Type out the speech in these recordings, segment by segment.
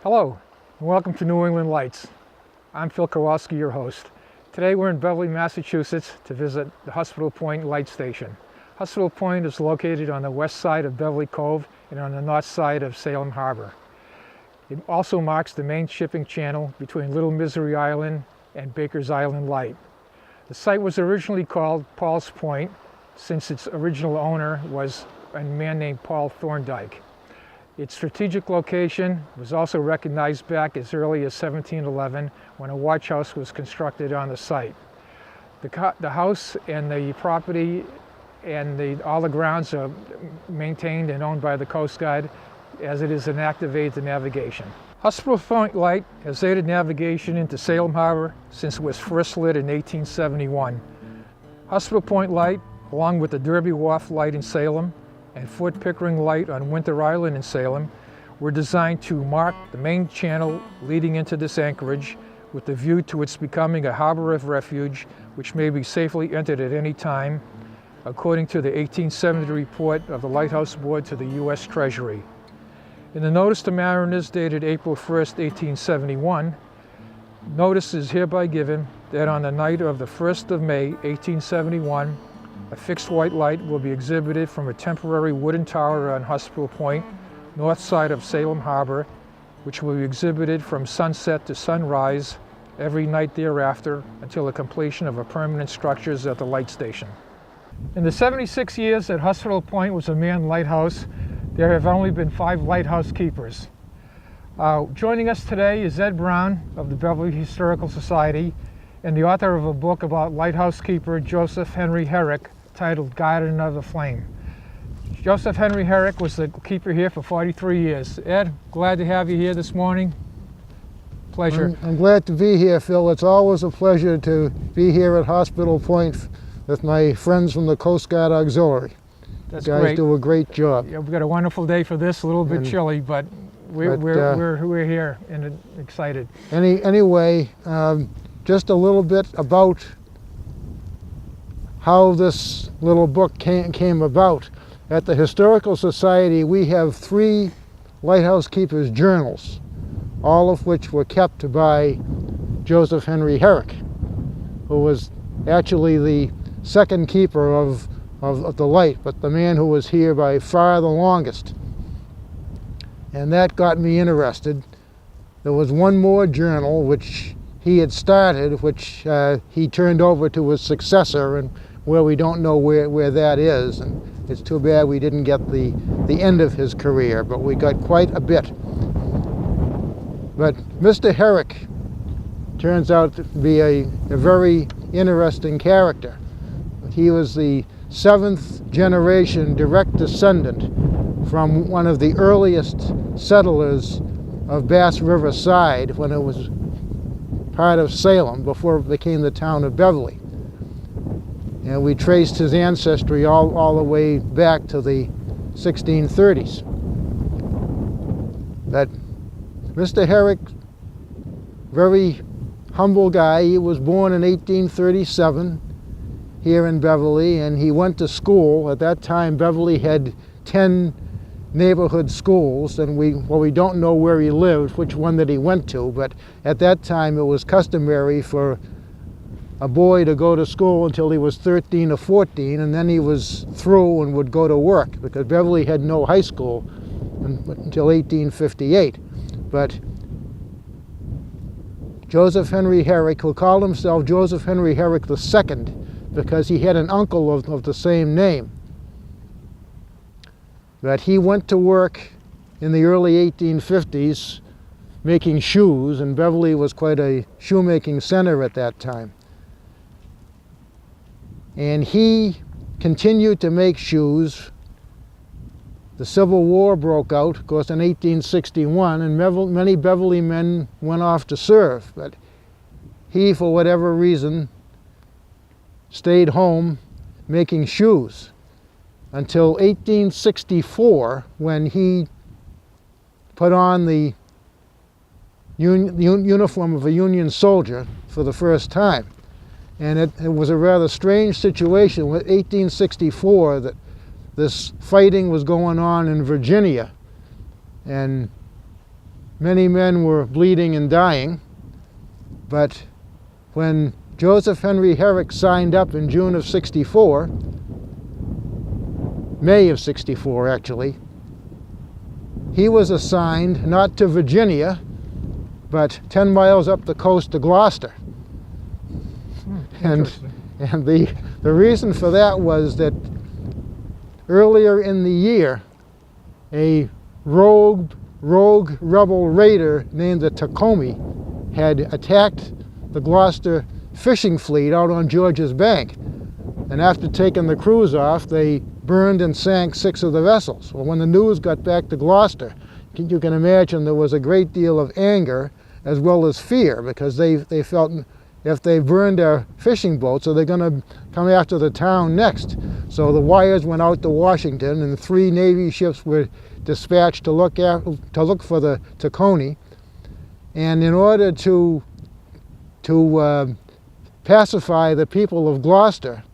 Hello, and welcome to New England Lights. I'm Phil Kowalski, your host. Today we're in Beverly, Massachusetts to visit the Hospital Point Light Station. Hospital Point is located on the west side of Beverly Cove and on the north side of Salem Harbor. It also marks the main shipping channel between Little Misery Island and Baker's Island Light. The site was originally called Paul's Point, since its original owner was a man named Paul Thorndike. Its strategic location was also recognized back as early as 1711 when a watch house was constructed on the site. The house and the property and all the grounds are maintained and owned by the Coast Guard, as it is an active aid to navigation. Hospital Point Light has aided navigation into Salem Harbor since it was first lit in 1871. Hospital Point Light, along with the Derby Wharf Light in Salem and Fort Pickering Light on Winter Island in Salem, were designed to mark the main channel leading into this anchorage with the view to its becoming a harbor of refuge which may be safely entered at any time, according to the 1870 report of the Lighthouse Board to the U.S. Treasury. In the Notice to Mariners dated April 1st, 1871, notice is hereby given that on the night of the 1st of May, 1871, a fixed white light will be exhibited from a temporary wooden tower on Hospital Point, north side of Salem Harbor, which will be exhibited from sunset to sunrise every night thereafter until the completion of a permanent structures at the light station. In the 76 years that Hospital Point was a manned lighthouse, there have only been 5 lighthouse keepers. Joining us today is Ed Brown of the Beverly Historical Society and the author of a book about lighthouse keeper Joseph Henry Herrick titled Guardian of the Flame. Joseph Henry Herrick was the keeper here for 43 years. Ed, glad to have you here this morning. Pleasure. I'm glad to be here, Phil. It's always a pleasure to be here at Hospital Point with my friends from the Coast Guard Auxiliary. That's you guys great. do a great job. Yeah, we've got a wonderful day for this, a little bit chilly, but we're here and excited. Anyway, just a little bit about how this little book came about. At the Historical Society, we have 3 lighthouse keepers' journals, all of which were kept by Joseph Henry Herrick, who was actually the second keeper of the light, but the man who was here by far the longest. And that got me interested. There was one more journal which he had started, which he turned over to his successor, and where we don't know where that is. And it's too bad we didn't get the end of his career, but we got quite a bit. But Mr. Herrick turns out to be a very interesting character. He was the 7th generation direct descendant from one of the earliest settlers of Bass River Side when it was part of Salem before it became the town of Beverly. And we traced his ancestry all the way back to the 1630s. But Mr. Herrick, very humble guy. He was born in 1837 here in Beverly, and he went to school. At that time, Beverly had 10 neighborhood schools, and we don't know where he lived, which one that he went to, but at that time it was customary for a boy to go to school until he was 13 or 14, and then he was through and would go to work, because Beverly had no high school until 1858. But Joseph Henry Herrick, who called himself Joseph Henry Herrick II, because he had an uncle of the same name. But he went to work in the early 1850s making shoes, and Beverly was quite a shoemaking center at that time. And he continued to make shoes. The Civil War broke out, of course, in 1861, and many Beverly men went off to serve. But he, for whatever reason, stayed home making shoes until 1864, when he put on the uniform of a Union soldier for the first time. And it was a rather strange situation with 1864 that this fighting was going on in Virginia, and many men were bleeding and dying, but when Joseph Henry Herrick signed up in June of '64, May of '64 actually, he was assigned not to Virginia, but 10 miles up the coast to Gloucester. And the reason for that was that earlier in the year, a rogue rebel raider named the Tacoma had attacked the Gloucester fishing fleet out on George's Bank. And after taking the crews off, they burned and sank 6 of the vessels. Well, when the news got back to Gloucester, you can imagine there was a great deal of anger as well as fear, because they felt if they burned our fishing boats, are they going to come after the town next? So the wires went out to Washington, and 3 Navy ships were dispatched to look for the Tacoma. And in order to pacify the people of Gloucester,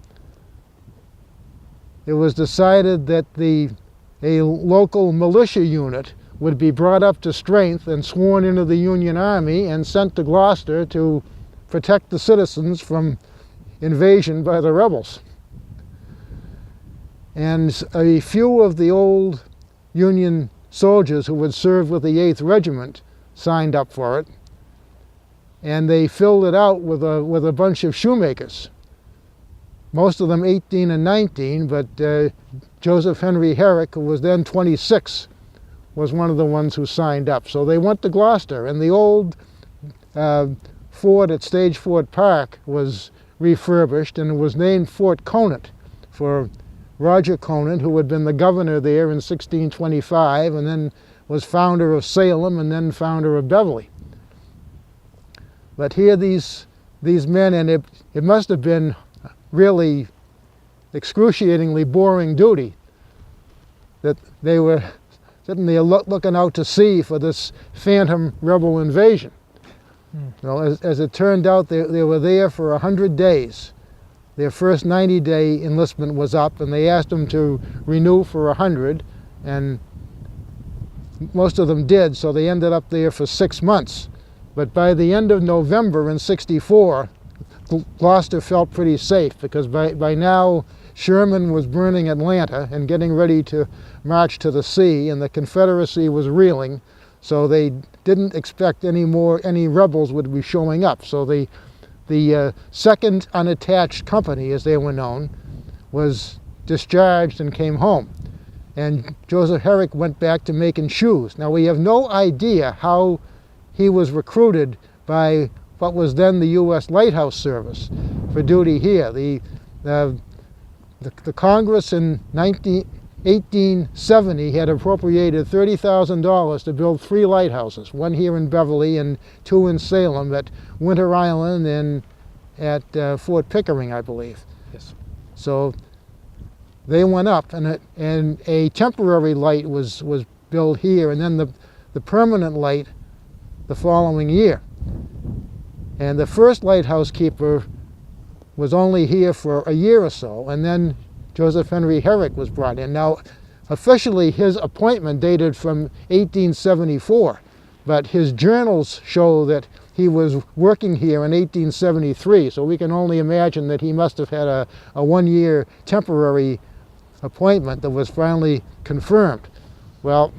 it was decided that a local militia unit would be brought up to strength and sworn into the Union Army and sent to Gloucester to protect the citizens from invasion by the rebels. And a few of the old Union soldiers who had served with the 8th Regiment signed up for it, and they filled it out with a bunch of shoemakers. Most of them 18 and 19, but Joseph Henry Herrick, who was then 26, was one of the ones who signed up. So they went to Gloucester, and the old fort at Stage Fort Park was refurbished, and it was named Fort Conant for Roger Conant, who had been the governor there in 1625, and then was founder of Salem, and then founder of Beverly. But here these men, and it must have been really excruciatingly boring duty, that they were sitting there looking out to sea for this phantom rebel invasion. You know, as it turned out, they were there for 100 days. Their first 90-day enlistment was up, and they asked them to renew for 100, and most of them did, so they ended up there for 6 months. But by the end of November in '64, Gloucester felt pretty safe, because by now Sherman was burning Atlanta and getting ready to march to the sea, and the Confederacy was reeling, so they didn't expect any rebels would be showing up. So the 2nd Unattached Company, as they were known, was discharged and came home. And Joseph Herrick went back to making shoes. Now, we have no idea how he was recruited by what was then the U.S. Lighthouse Service for duty here. The Congress in 1870 had appropriated $30,000 to build 3 lighthouses, one here in Beverly and 2 in Salem, at Winter Island and at Fort Pickering, I believe. Yes. So they went up, and a temporary light was built here, and then the permanent light the following year. And the first lighthouse keeper was only here for a year or so, and then Joseph Henry Herrick was brought in. Now, officially his appointment dated from 1874, but his journals show that he was working here in 1873, so we can only imagine that he must have had a 1-year temporary appointment that was finally confirmed. Well,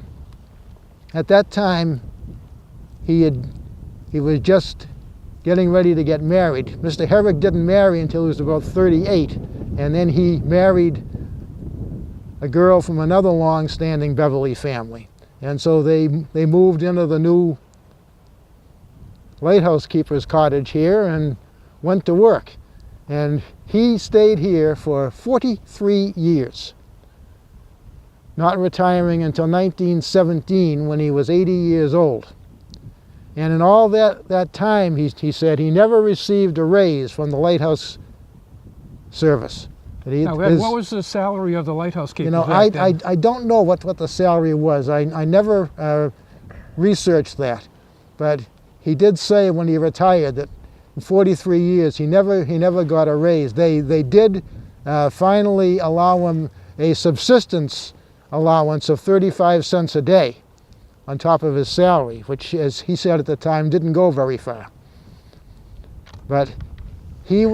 at that time, he was just getting ready to get married. Mr. Herrick didn't marry until he was about 38, and then he married a girl from another long-standing Beverly family. And so they moved into the new lighthouse keeper's cottage here and went to work. And he stayed here for 43 years, not retiring until 1917, when he was 80 years old. And in all that time, he said, he never received a raise from the lighthouse service. Now, Ed, what was the salary of the lighthouse keeper? You know, I don't know what the salary was. I never researched that. But he did say when he retired that in 43 years he never got a raise. They did finally allow him a subsistence allowance of 35 cents a day, on top of his salary, which, as he said at the time, didn't go very far. But he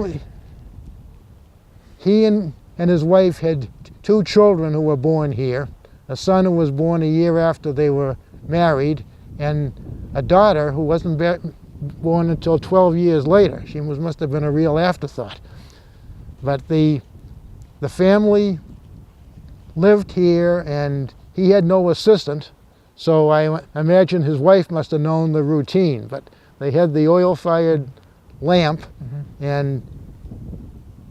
and his wife had 2 children who were born here, a son who was born a year after they were married, and a daughter who wasn't born until 12 years later. She must have been a real afterthought. But the family lived here, and he had no assistant, so I imagine his wife must have known the routine. But they had the oil-fired lamp, and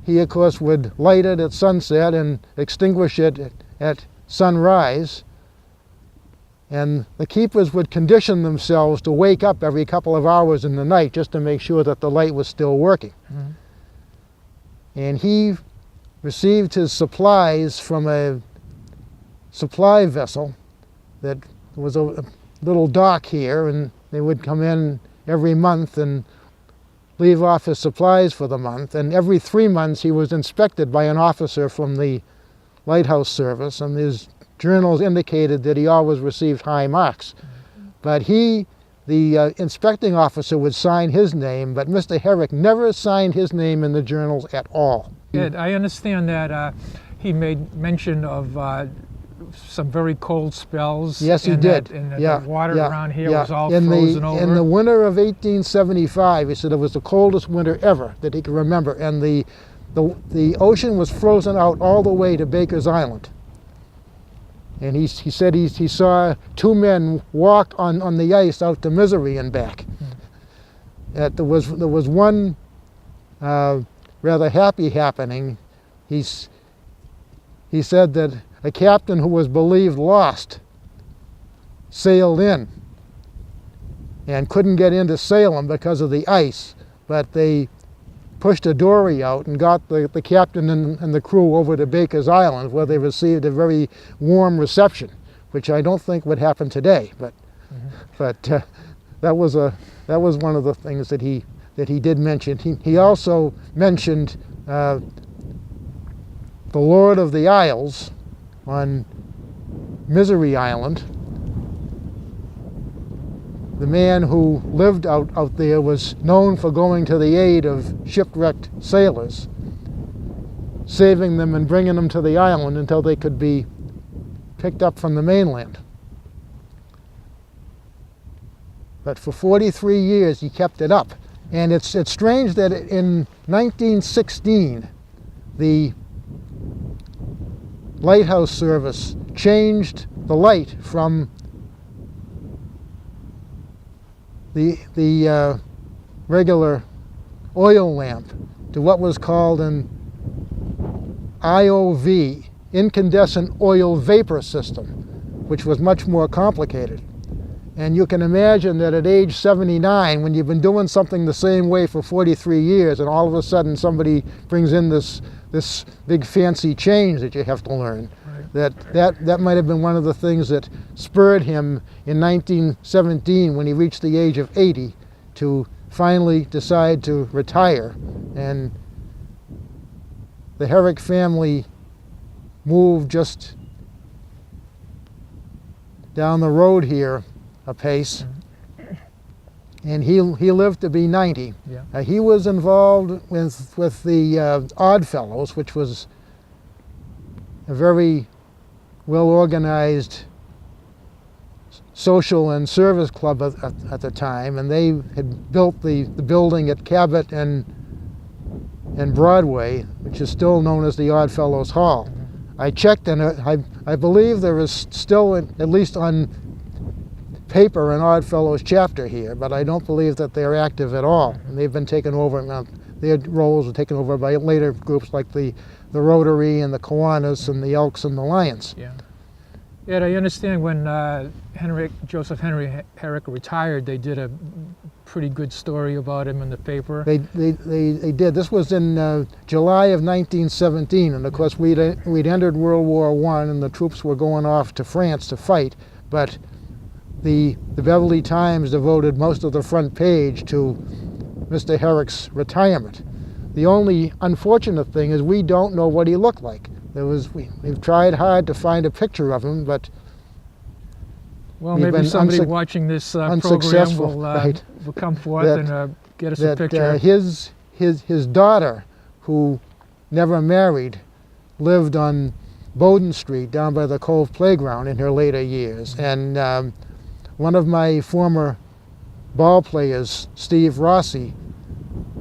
he, of course, would light it at sunset and extinguish it at sunrise. And the keepers would condition themselves to wake up every couple of hours in the night just to make sure that the light was still working. And he received his supplies from a supply vessel that was a little dock here, and they would come in every month and leave off his supplies for the month. And every 3 months he was inspected by an officer from the lighthouse service, and his journals indicated that he always received high marks. But the inspecting officer would sign his name, but Mr. Herrick never signed his name in the journals at all. Ed, I understand that he made mention of some very cold spells. Yes, he did. And the water around here was all in frozen over. In the winter of 1875, he said it was the coldest winter ever that he could remember, and the ocean was frozen out all the way to Baker's Island. And he said he saw 2 men walk on the ice out to Misery and back. There was one rather happy happening. He said that a captain who was believed lost sailed in and couldn't get into Salem because of the ice, but they pushed a dory out and got the captain and the crew over to Baker's Island, where they received a very warm reception, which I don't think would happen today. But that was one of the things that he did mention. He also mentioned the Lord of the Isles on Misery Island. The man who lived out there was known for going to the aid of shipwrecked sailors, saving them and bringing them to the island until they could be picked up from the mainland. But for 43 years he kept it up. And it's strange that in 1916 the lighthouse service changed the light from the regular oil lamp to what was called an IOV, incandescent oil vapor system, which was much more complicated. And you can imagine that at age 79, when you've been doing something the same way for 43 years, and all of a sudden somebody brings in this big fancy change that you have to learn, that might have been one of the things that spurred him in 1917, when he reached the age of 80, to finally decide to retire. And the Herrick family moved just down the road here a pace, and he lived to be 90. Yeah. He was involved with the Odd Fellows, which was a very well-organized social and service club at the time, and they had built the building at Cabot and Broadway, which is still known as the Odd Fellows Hall. I checked, and I believe there is still, at least on paper, an Odd Fellows chapter here, but I don't believe that they're active at all. And they've been taken over, their roles were taken over by later groups like the Rotary and the Kiwanis and the Elks and the Lions. Yeah. Ed, I understand when Joseph Henry Herrick retired, they did a pretty good story about him in the paper. They did. This was in July of 1917, and of course we'd entered World War I, and the troops were going off to France to fight, but the Beverly Times devoted most of the front page to Mr. Herrick's retirement. The only unfortunate thing is we don't know what he looked like. We've tried hard to find a picture of him, but Well, we've maybe been somebody watching this program unsuccessful, right, will come forth that- and get us a that picture. his daughter, who never married, lived on Bowden Street down by the Cove Playground in her later years. And one of my former ball players, Steve Rossi,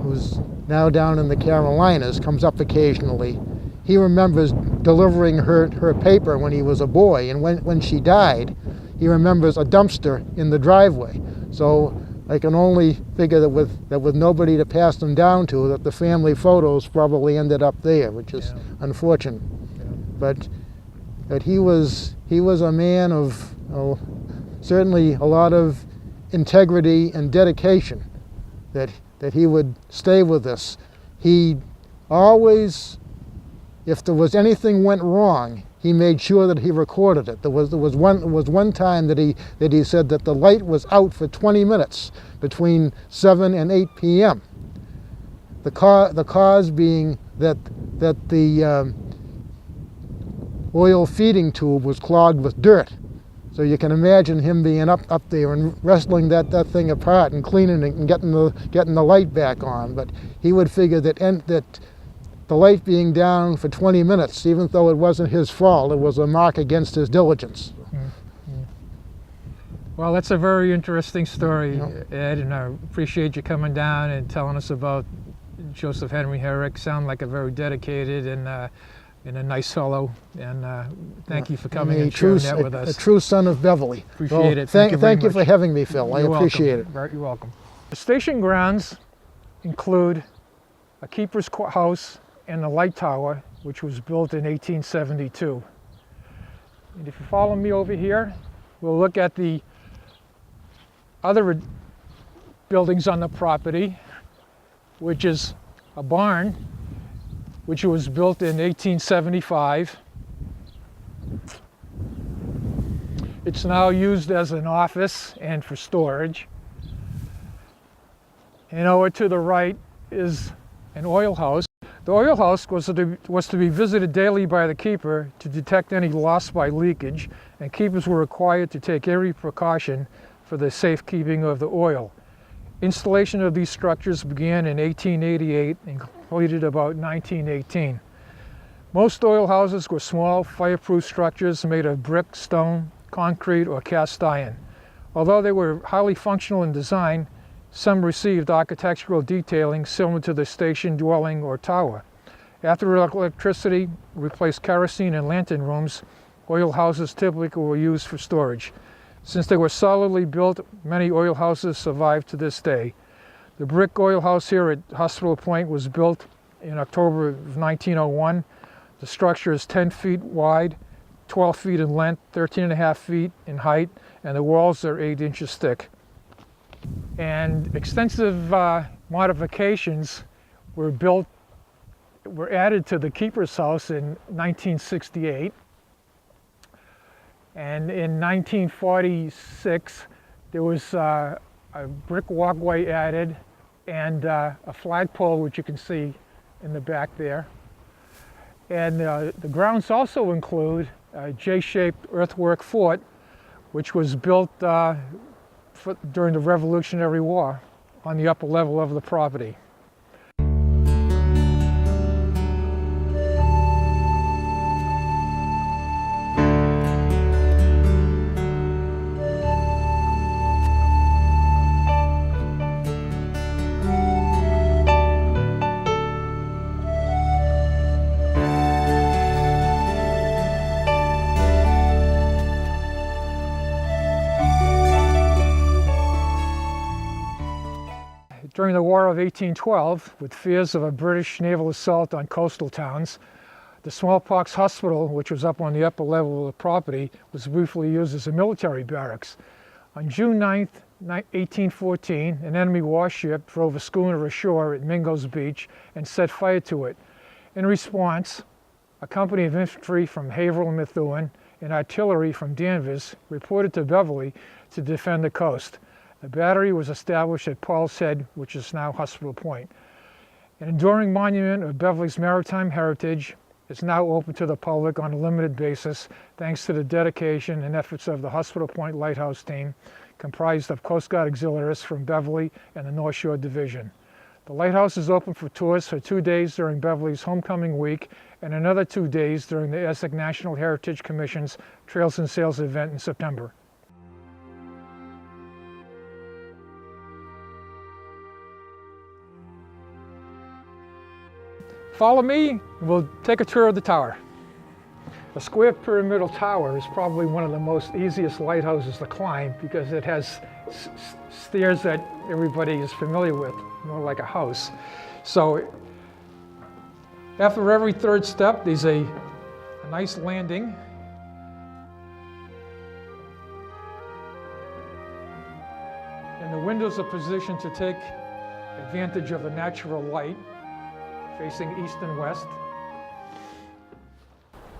who's now down in the Carolinas, comes up occasionally. He remembers delivering her paper when he was a boy, and when she died, he remembers a dumpster in the driveway. So I can only figure that with nobody to pass them down to, that the family photos probably ended up there, which is unfortunate. Yeah. But he was a man of certainly a lot of integrity and dedication, that he would stay with us. He always, if there was anything went wrong, he made sure that he recorded it. There was one time that he said that the light was out for 20 minutes between 7 and 8 p.m. The cause being that the oil feeding tube was clogged with dirt. So you can imagine him being up there and wrestling that thing apart and cleaning it and getting the light back on. But he would figure that the light being down for 20 minutes, even though it wasn't his fault, it was a mark against his diligence. Mm-hmm. Well, that's a very interesting story, Ed, and I appreciate you coming down and telling us about Joseph Henry Herrick. Sound like a very dedicated and a nice fellow, and thank you for coming and sharing that with us. A true son of Beverly. Appreciate it. Thank you for having me, Phil. I appreciate it. You're welcome. The station grounds include a keeper's house and the light tower, which was built in 1872. And if you follow me over here, we'll look at the other buildings on the property, which is a barn, which was built in 1875. It's now used as an office and for storage. And over to the right is an oil house. The oil house was to be visited daily by the keeper to detect any loss by leakage, and keepers were required to take every precaution for the safekeeping of the oil. Installation of these structures began in 1888 and completed about 1918. Most oil houses were small, fireproof structures made of brick, stone, concrete, or cast iron. Although they were highly functional in design, some received architectural detailing similar to the station dwelling or tower. After electricity replaced kerosene and lantern rooms, oil houses typically were used for storage. Since they were solidly built, many oil houses survive to this day. The brick oil house here at Hospital Point was built in October of 1901. The structure is 10 feet wide, 12 feet in length, 13.5 feet in height, and the walls are 8 inches thick. And extensive modifications were added to the keeper's house in 1968. And in 1946, there was a brick walkway added and a flagpole, which you can see in the back there. And the grounds also include a J-shaped earthwork fort, which was built during the Revolutionary War on the upper level of the property. During the War of 1812, with fears of a British naval assault on coastal towns, the smallpox hospital, which was up on the upper level of the property, was briefly used as a military barracks. On June 9, 1814, an enemy warship drove a schooner ashore at Mingo's Beach and set fire to it. In response, a company of infantry from Haverhill and Methuen and artillery from Danvers reported to Beverly to defend the coast. A battery was established at Paul's Head, which is now Hospital Point. An enduring monument of Beverly's maritime heritage is now open to the public on a limited basis thanks to the dedication and efforts of the Hospital Point Lighthouse team, comprised of Coast Guard auxiliaries from Beverly and the North Shore Division. The lighthouse is open for tours for 2 days during Beverly's homecoming week and another 2 days during the Essex National Heritage Commission's Trails and Sails event in September. Follow me, and we'll take a tour of the tower. A square pyramidal tower is probably one of the most easiest lighthouses to climb because it has stairs that everybody is familiar with, more like a house. So after every third step, there's a nice landing. And the windows are positioned to take advantage of the natural light facing east and west.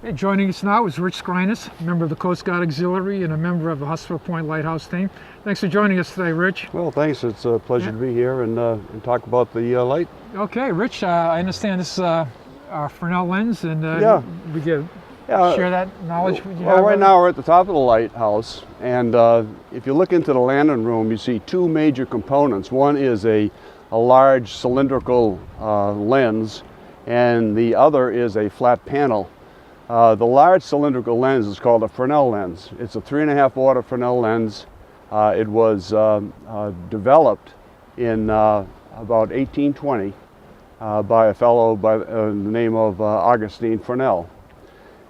Hey, joining us now is Rich Skrinas, member of the Coast Guard Auxiliary and a member of the Hospital Point Lighthouse team. Thanks for joining us today, Rich. Well, thanks. It's a pleasure to be here and talk about the light. Okay, Rich, I understand this is our Fresnel lens, and we can share that knowledge with you. Well, right now we're at the top of the lighthouse, and if you look into the lantern room, you see two major components. One is a large cylindrical lens, and the other is a flat panel. The large cylindrical lens is called a Fresnel lens. It's a 3.5 order Fresnel lens. It was developed in about 1820 by a fellow by the name of Augustine Fresnel.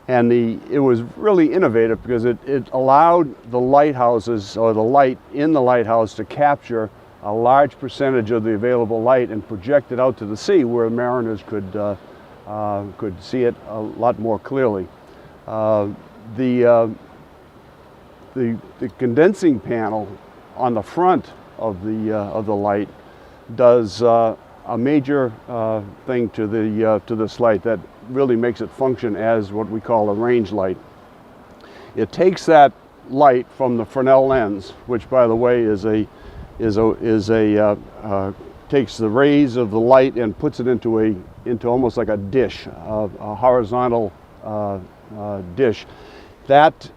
And it was really innovative because it allowed the lighthouses, or the light in the lighthouse, to capture a large percentage of the available light and project it out to the sea where mariners could see it a lot more clearly. The condensing panel on the front of the light does a major thing to this light that really makes it function as what we call a range light. It takes that light from the Fresnel lens, which, by the way, takes the rays of the light and puts it into almost like a dish, a horizontal dish. That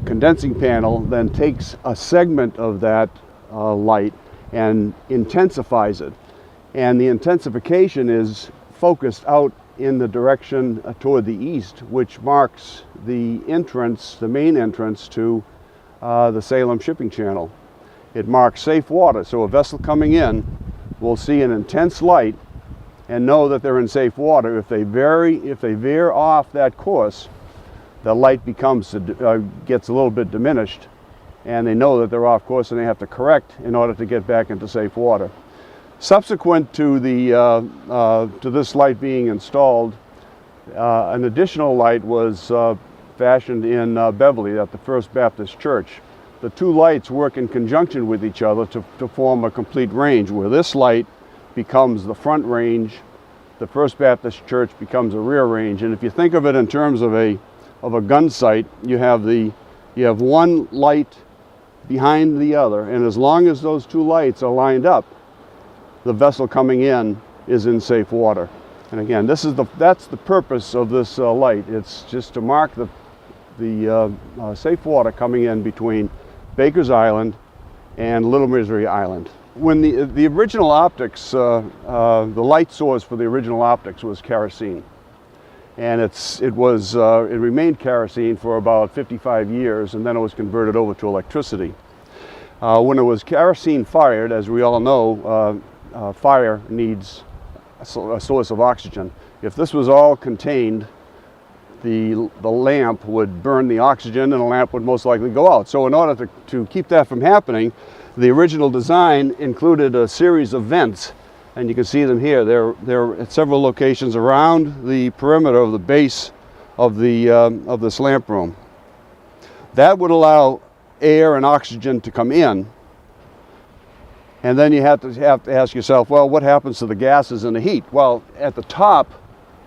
condensing panel then takes a segment of that light and intensifies it. And the intensification is focused out in the direction toward the east, which marks the entrance, the main entrance to the Salem shipping channel. It marks safe water, so a vessel coming in will see an intense light and know that they're in safe water. If they veer off that course, the light gets a little bit diminished, and they know that they're off course and they have to correct in order to get back into safe water. Subsequent to this light being installed, an additional light was fashioned in Beverly at the First Baptist Church. The two lights work in conjunction with each other to form a complete range, where this light becomes the front range, the First Baptist Church becomes a rear range. And if you think of it in terms of a gun sight, you have one light behind the other, and as long as those two lights are lined up, the vessel coming in is in safe water. And again, that's the purpose of this light. It's just to mark the safe water coming in between Baker's Island and Little Misery Island. When the original optics, the light source for the original optics was kerosene, and it remained kerosene for about 55 years, and then it was converted over to electricity. When it was kerosene fired, as we all know, fire needs a source of oxygen. If this was all contained, the lamp would burn the oxygen and the lamp would most likely go out. So in order to keep that from happening, the original design included a series of vents, and you can see them here. They're at several locations around the perimeter of the base of this lamp room. That would allow air and oxygen to come in, and then you have to ask yourself, well, what happens to the gases and the heat? Well, at the top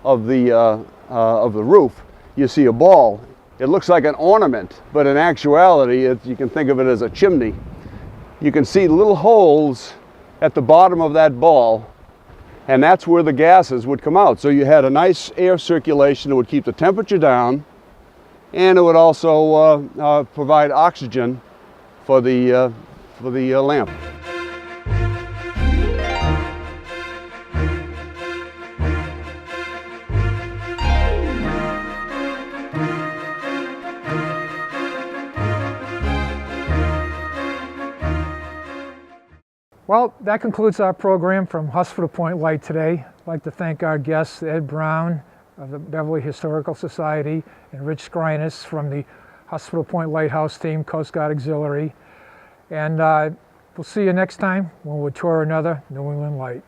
of the roof, you see a ball. It looks like an ornament, but in actuality, you can think of it as a chimney. You can see little holes at the bottom of that ball, and that's where the gases would come out. So you had a nice air circulation that would keep the temperature down, and it would also provide oxygen for the lamp. Well, that concludes our program from Hospital Point Light today. I'd like to thank our guests, Ed Brown of the Beverly Historical Society and Rich Skrinas from the Hospital Point Lighthouse Team, Coast Guard Auxiliary. And we'll see you next time when we'll tour another New England Light.